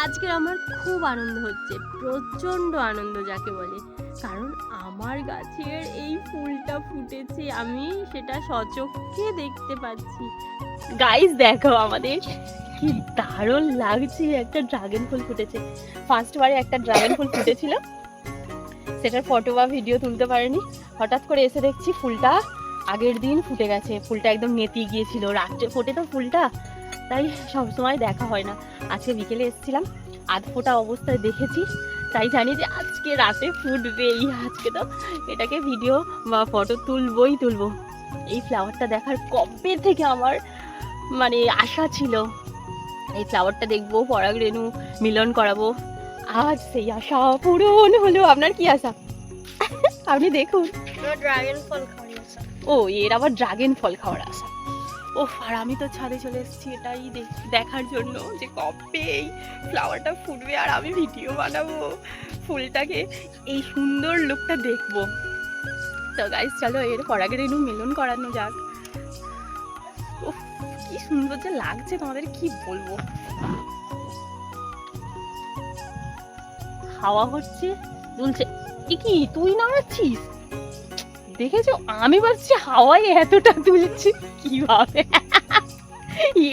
আজকের আমার খুব আনন্দ হচ্ছে, প্রচণ্ড আনন্দ যাকে বলে, কারণ আমার গাছের এই ফুলটা ফুটেছে, আমি সেটা সচক্ষে দেখতে পাচ্ছি। গাইস দেখো আমাদের কি দারুণ লাগছে, একটা ড্রাগন ফুল ফুটেছে। ফার্স্টবারে একটা ড্রাগন ফুল ফুটেছিল, সেটার ফটো বা ভিডিও তুলতে পারিনি। হঠাৎ করে এসে দেখছি ফুলটা আগের দিন ফুটে গেছে, ফুলটা একদম নেতিয়ে গিয়েছিল, রাত্রে ফোটে তো ফুলটা, তাই সবসময় দেখা হয় না। আজকে বিকেলে এসেছিলাম, আধ ফোটা অবস্থায় দেখেছি, তাই জানি যে আজকে রাতে ফুটবেই। আজকে তো এটাকে ভিডিও বা ফটো তুলবো। এই ফ্লাওয়ারটা দেখার কবে থেকে আমার মানে আশা ছিল, এই ফ্লাওয়ারটা দেখবো, পরাগ রেণু মিলন করাবো। আজ সেই আশা পূরণ হলো। আপনার কি আশা? আপনি দেখুন, ড্রাগন ফল খাওয়ার আশা। ও এর আবার ড্রাগন ফল খাওয়ার আশা। ও আর আমি তো ছাদে চলে এসেছি এটাই দেখার জন্য যে কবে এই ফ্লাওয়ারটা ফুটবে আর আমি ভিডিও বানাবো, ফুলটাকে এই সুন্দর লুকটা দেখবো। তো গাইস চলো এর পরাগ রেণু মিলন করানো যাক। ও কি সুন্দর যে লাগছে, তোমাদের কি বলবো। হাওয়া হচ্ছে, দুলছে। কি তুই নামাচ্ছিস? দেখেছো, আমি ভাবছি হাওয়ায় এতটা দুলছি কিভাবে।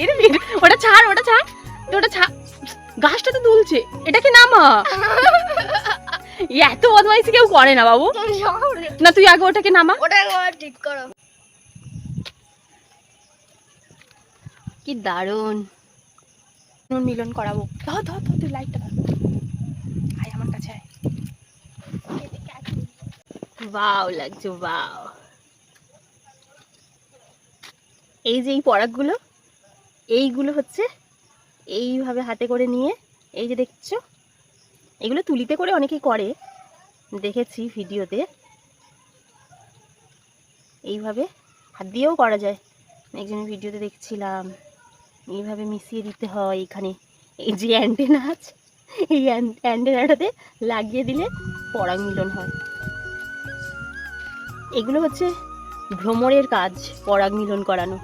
এর ওটা ছাড়, গাছটা তো দুলছে, এটাকে নামা। এত বদমাইশি কেউ করে না বাবু। না তুই আগে ওটাকে নামা। ঠিক করো। কি দারুণ মিলন করাবো। ধর তুই লাইটটা ধর, আয় আমার কাছে আয়। বাও লাগছে, বাও। এই যে এই পরাগগুলো, এইগুলো হচ্ছে এইভাবে হাতে করে নিয়ে, এই যে দেখছো, এগুলো তুলিতে করে অনেকেই করে, দেখেছি ভিডিওতে। এইভাবে হাত দিয়েও করা যায়, একজনের ভিডিওতে দেখছিলাম। এইভাবে মিশিয়ে দিতে হয় এখানে, এই যে অ্যান্টেনা আছে, এই অ্যান্টেনাটাতে লাগিয়ে দিলে পরাগ মিলন হয়। এগুলো হচ্ছে ভ্রমরের কাজ, পরাগ মিলন করানো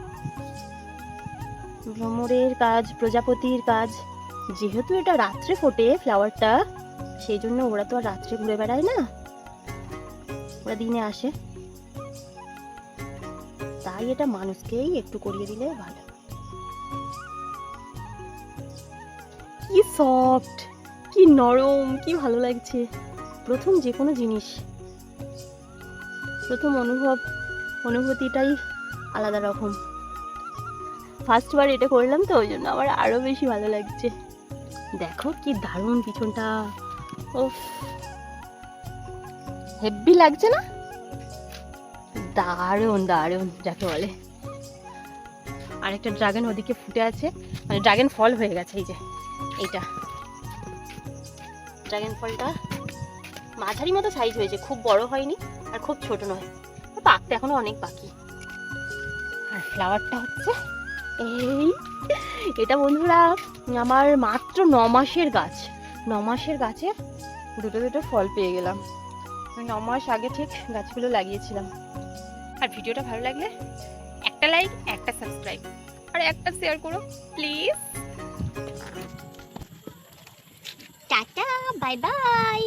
ভ্রমরের কাজ, প্রজাপতির কাজ। যেহেতু এটা রাত্রে ফোটে ফ্লাওয়ারটা, সেই জন্য ওরা তো আর রাত্রে ঘুরে বেড়ায় না, ওরা দিনে আসে, তাই এটা মানুষকেই একটু করিয়ে দিলে ভালো। কি সফট, কি নরম, কি ভালো লাগছে। প্রথম যে কোনো জিনিস, প্রথম অনুভূতিটাই আলাদা রকম। ফার্স্টবার এটা করলাম তো, ওই জন্য আমার আরো বেশি ভালো লাগছে। দেখো কি দারুণ পিছনটা, ওফ হেব্বি লাগছে না? দারুণ যাকে বলে। আরেকটা ড্রাগন ওদিকে ফুটে আছে, মানে ড্রাগন ফল হয়ে গেছে। এই যে এইটা ড্রাগন ফলটা মাঝারি মতো সাইজ হয়েছে, খুব বড় হয়নি আর খুব ছোট নয়, পাকতে এখনো অনেক বাকি। আর ফ্লাওয়ারটা হচ্ছে এই, এটা বন্ধুরা আমার মাত্র 9 মাসের গাছ, 9 মাসের গাছে দুটো ফল পেয়ে গেলাম। 9 মাস আগে ঠিক গাছগুলো লাগিয়েছিলাম। আর ভিডিওটা ভালো লাগলে একটা লাইক, একটা সাবস্ক্রাইব আর একটা শেয়ার করো প্লিজ। Tata, bye bye.